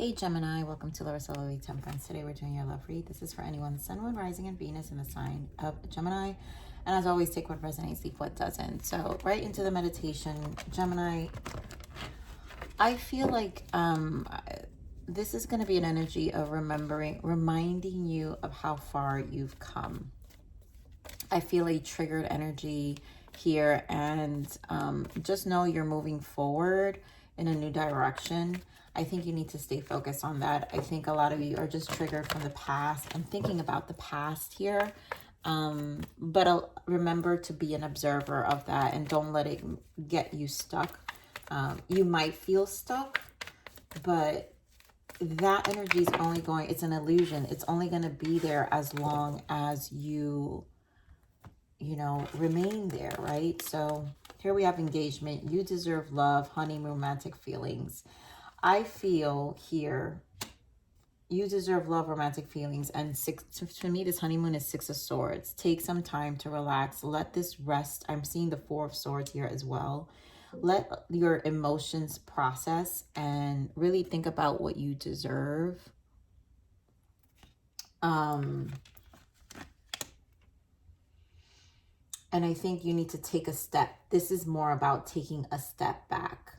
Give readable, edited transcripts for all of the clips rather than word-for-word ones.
Hey Gemini, welcome to Larissa Lily Temperance. Today we're doing your love read. This is for anyone, Sun, Moon, Rising, and Venus in the sign of Gemini. And as always, take what resonates, leave what doesn't. So right into the meditation, Gemini. I feel like this is going to be an energy of reminding you of how far you've come. I feel a triggered energy here, and just know you're moving forward in a new direction. I think you need to stay focused on that. I think a lot of you are just triggered from the past and thinking about the past here. But remember to be an observer of that and don't let it get you stuck. You might feel stuck, but that energy is only going, it's an illusion. It's only going to be there as long as you remain there, right? So here we have engagement. You deserve love, honeymoon, romantic feelings. I feel here, you deserve love, romantic feelings. And to me, this honeymoon is 6 of Swords. Take some time to relax. Let this rest. I'm seeing the 4 of Swords here as well. Let your emotions process and really think about what you deserve. And I think you need to take a step. This is more about taking a step back.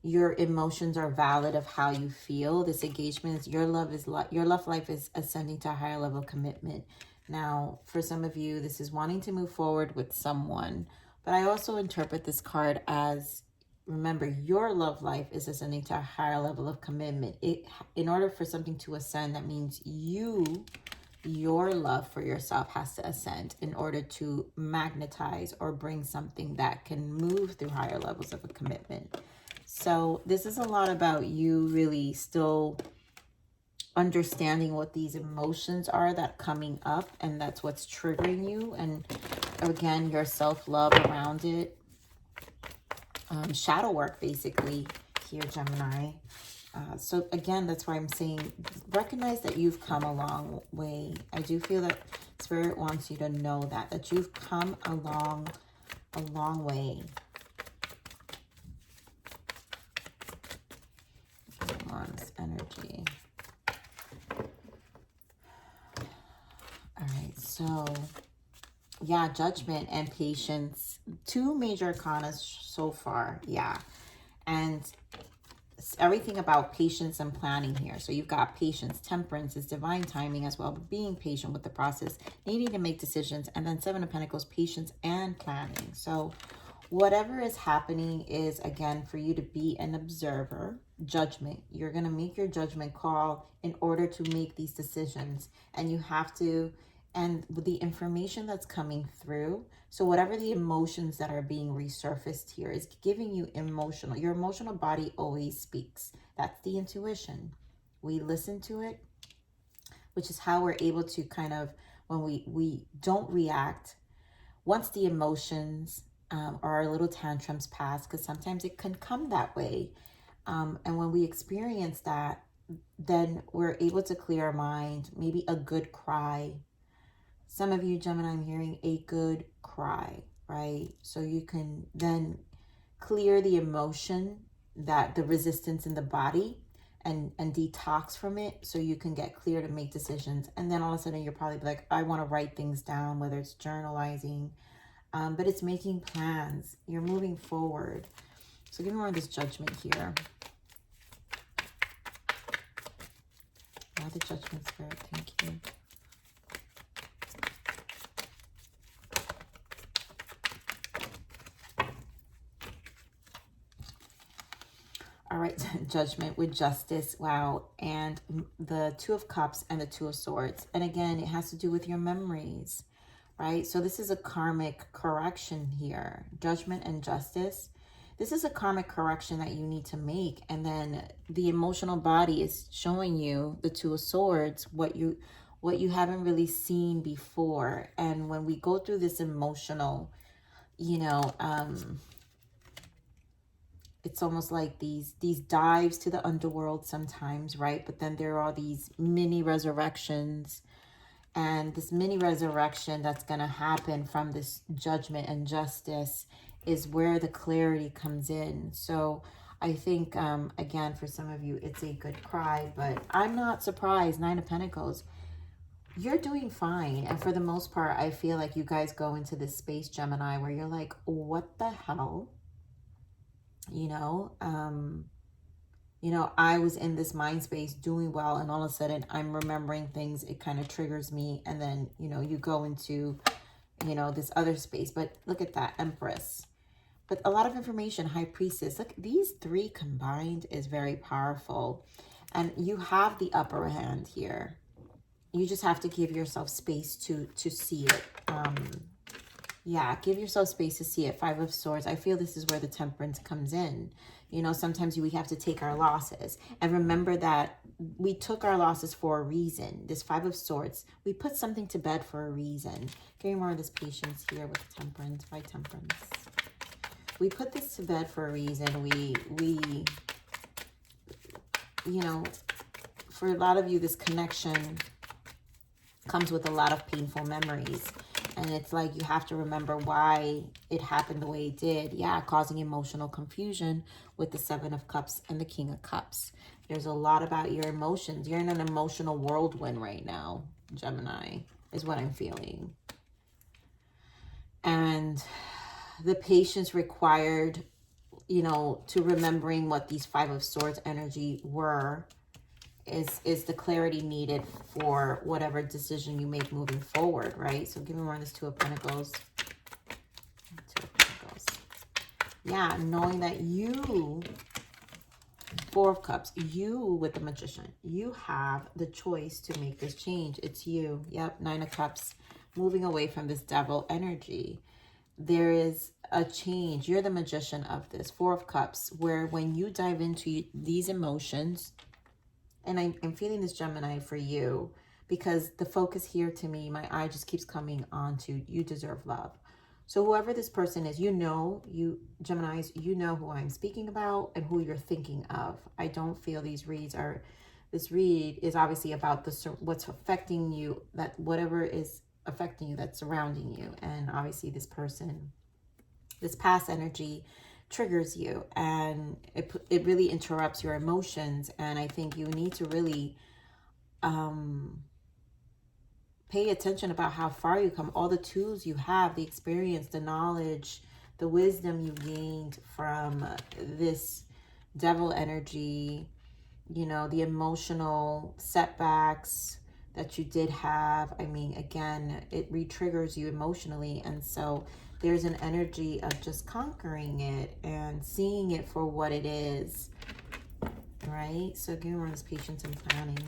Your emotions are valid of how you feel. This engagement is your love life is ascending to a higher level of commitment. Now, for some of you, this is wanting to move forward with someone. But I also interpret this card as, remember, your love life is ascending to a higher level of commitment. In order for something to ascend, that means your love for yourself has to ascend in order to magnetize or bring something that can move through higher levels of a commitment. So this is a lot about you really still understanding what these emotions are that are coming up, and that's what's triggering you. And again, your self-love around it. Shadow work, basically, here, Gemini. So again, that's why I'm saying recognize that you've come a long way. I do feel that Spirit wants you to know that you've come a long way. On this energy. All right, so yeah, judgment and patience. 2 major arcana so far, yeah. And everything about patience and planning here. So you've got patience, temperance is divine timing as well, but being patient with the process, needing to make decisions, and then 7 of Pentacles, patience and planning. So whatever is happening is, again, for you to be an observer. Judgment. You're going to make your judgment call in order to make these decisions. And you have to, and with the information that's coming through, so whatever the emotions that are being resurfaced here is giving you emotional. Your emotional body always speaks. That's the intuition. We listen to it, which is how we're able to kind of, when we don't react, once the emotions or our little tantrums pass, because sometimes it can come that way. And when we experience that, then we're able to clear our mind, maybe a good cry. Some of you, Gemini, I'm hearing a good cry, right? So you can then clear the emotion, that the resistance in the body, and detox from it, so you can get clear to make decisions. And then all of a sudden you're probably like, I want to write things down, whether it's journalizing, but it's making plans. You're moving forward. So give me more of this judgment here. The judgment, Spirit, thank you. All right, judgment with justice. Wow. And the 2 of Cups and the 2 of Swords. And again, it has to do with your memories, right? So this is a karmic correction here. Judgment and justice. This is a karmic correction that you need to make. And then the emotional body is showing you, the 2 of Swords, what you haven't really seen before. And when we go through this emotional, it's almost like these dives to the underworld sometimes, right? But then there are these mini resurrections. And this mini resurrection that's going to happen from this judgment and justice is where the clarity comes in. So I think, again, for some of you, it's a good cry, but I'm not surprised. 9 of Pentacles. You're doing fine. And for the most part, I feel like you guys go into this space, Gemini, where you're like, what the hell? You know, I was in this mind space doing well, and all of a sudden I'm remembering things. It kind of triggers me. And then, you go into, this other space. But look at that, Empress. But a lot of information, High Priestess. Look, these 3 combined is very powerful. And you have the upper hand here. You just have to give yourself space to see it. Yeah, give yourself space to see it. 5 of Swords. I feel this is where the Temperance comes in. Sometimes we have to take our losses. And remember that we took our losses for a reason. This 5 of Swords, we put something to bed for a reason. Getting more of this patience here with the Temperance. By Temperance. We put this to bed for a reason. We for a lot of you, this connection comes with a lot of painful memories. And it's like you have to remember why it happened the way it did. Yeah, causing emotional confusion with the 7 of Cups and the King of Cups. There's a lot about your emotions. You're in an emotional whirlwind right now, Gemini, is what I'm feeling. And the patience required, to remembering what these 5 of Swords energy were is the clarity needed for whatever decision you make moving forward, right? So give me more on this 2 of Pentacles. 2 of Pentacles. Yeah, knowing that you, 4 of Cups, you with the Magician, you have the choice to make this change. It's you. Yep, 9 of Cups, moving away from this devil energy. There is a change. You're the Magician of this 4 of Cups, where when you dive into these emotions, and I'm feeling this, Gemini, for you, because the focus here to me, my eye just keeps coming on to you deserve love. So whoever this person is, you Geminis, you know who I'm speaking about and who you're thinking of. I don't feel this read is obviously about what's affecting you, that whatever is affecting you, that's surrounding you. And obviously this person, this past energy triggers you, and it really interrupts your emotions. And I think you need to really pay attention about how far you come, all the tools you have, the experience, the knowledge, the wisdom you gained from this devil energy, the emotional setbacks that you did have. I mean, again, it re-triggers you emotionally. And so there's an energy of just conquering it and seeing it for what it is, right? So give me this patience and planning.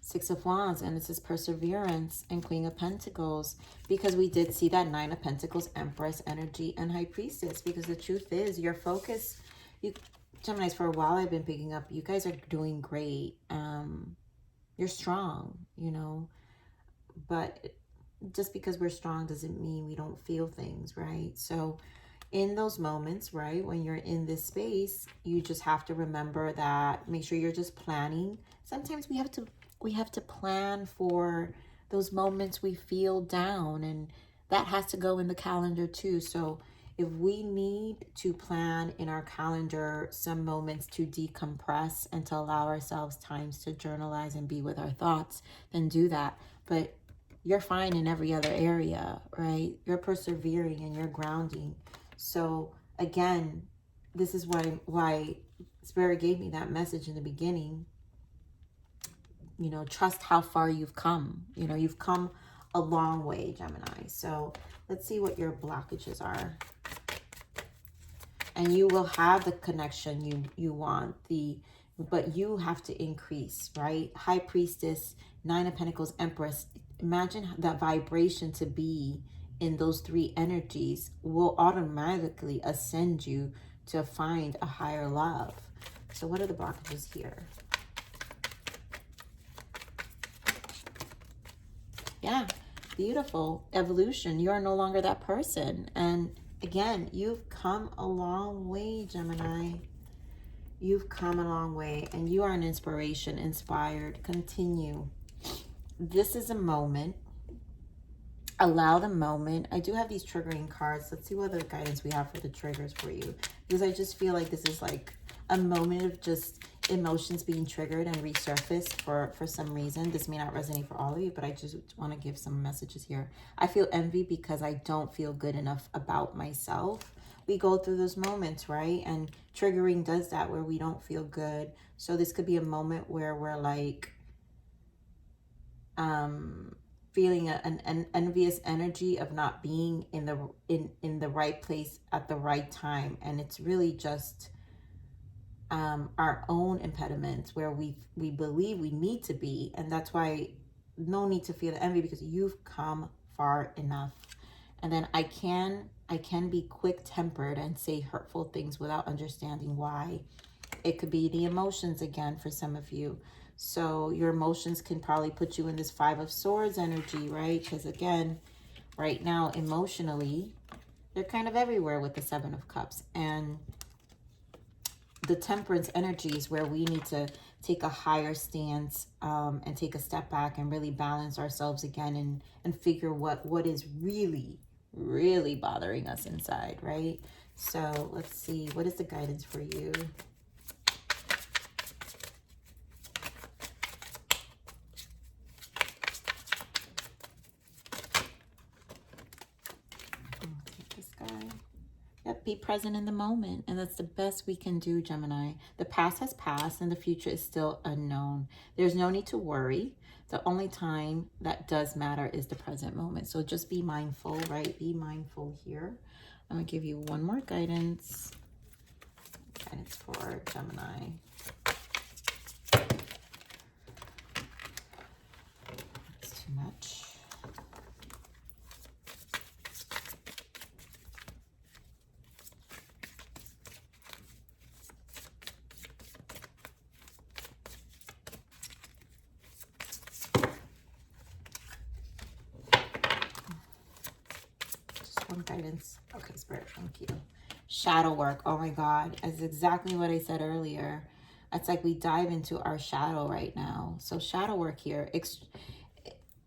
Six of Wands, and this is perseverance, and Queen of Pentacles, because we did see that 9 of Pentacles, Empress energy, and High Priestess, because the truth is your focus, Geminis, for a while I've been picking up, you guys are doing great. You're strong, but just because we're strong doesn't mean we don't feel things, right? So in those moments, right, when you're in this space, you just have to remember that, make sure you're just planning. Sometimes we have to plan for those moments we feel down, and that has to go in the calendar too. So if we need to plan in our calendar some moments to decompress and to allow ourselves times to journalize and be with our thoughts, then do that. But you're fine in every other area, right? You're persevering and you're grounding. So again, this is why Spirit gave me that message in the beginning. Trust how far you've come. You've come a long way, Gemini. So let's see what your blockages are. And you will have the connection you want, but you have to increase, right? High Priestess, 9 of Pentacles, Empress. Imagine that vibration to be in those 3 energies will automatically ascend you to find a higher love. So what are the blockages here? Yeah, beautiful. Evolution. You are no longer that person. And again, you've come a long way, Gemini. You've come a long way and you are an inspiration, inspired. Continue. This is a moment. Allow the moment. I do have these triggering cards. Let's see what other guidance we have for the triggers for you. Because I just feel like this is like a moment of just emotions being triggered and resurfaced for some reason. This may not resonate for all of you, but I just want to give some messages here. I feel envy because I don't feel good enough about myself. We go through those moments, right? And triggering does that, where we don't feel good. So this could be a moment where we're like, feeling an envious energy of not being in the right place at the right time. And it's really just our own impediments where we believe we need to be. And that's why no need to feel the envy, because you've come far enough. And then I can be quick-tempered and say hurtful things without understanding why. It could be the emotions again for some of you. So your emotions can probably put you in this 5 of Swords energy, right? Because again, right now, emotionally, they're kind of everywhere with the 7 of Cups. And the Temperance energies, where we need to take a higher stance and take a step back and really balance ourselves again and figure what is really bothering us inside, right? So let's see, what is the guidance for you? This guy. Yep, be present in the moment. And that's the best we can do, Gemini. The past has passed and the future is still unknown. There's no need to worry. The only time that does matter is the present moment. So just be mindful, right? Be mindful here. I'm going to give you one more guidance. Guidance for Gemini. That's too much. Guidance. Okay, Spirit, thank you. Shadow work. Oh my God, that's exactly what I said earlier. It's like we dive into our shadow right now. So shadow work here,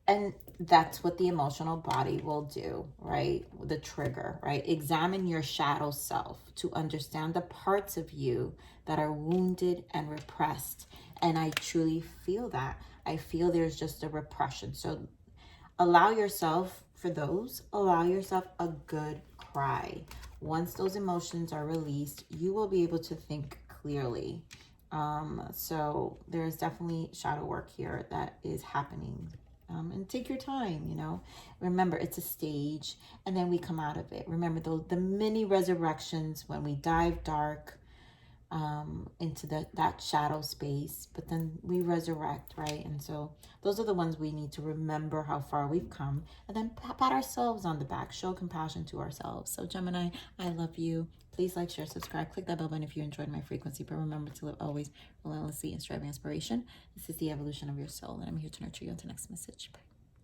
and that's what the emotional body will do, right? The trigger, right? Examine your shadow self to understand the parts of you that are wounded and repressed. And I truly feel that. I feel there's just a repression. So allow yourself, allow yourself a good cry. Once those emotions are released, you will be able to think clearly. So there's definitely shadow work here that is happening. And take your time, you know. Remember, it's a stage, and then we come out of it. Remember the mini resurrections when we dive dark into that shadow space, but then we resurrect, right? And so those are the ones we need to remember how far we've come, and then pat ourselves on the back, show compassion to ourselves. So Gemini, I love you. Please like, share, subscribe, click that bell button if you enjoyed my frequency, but remember to live always relentlessly in striving inspiration. This is the evolution of your soul, and I'm here to nurture you. Until next message. Bye.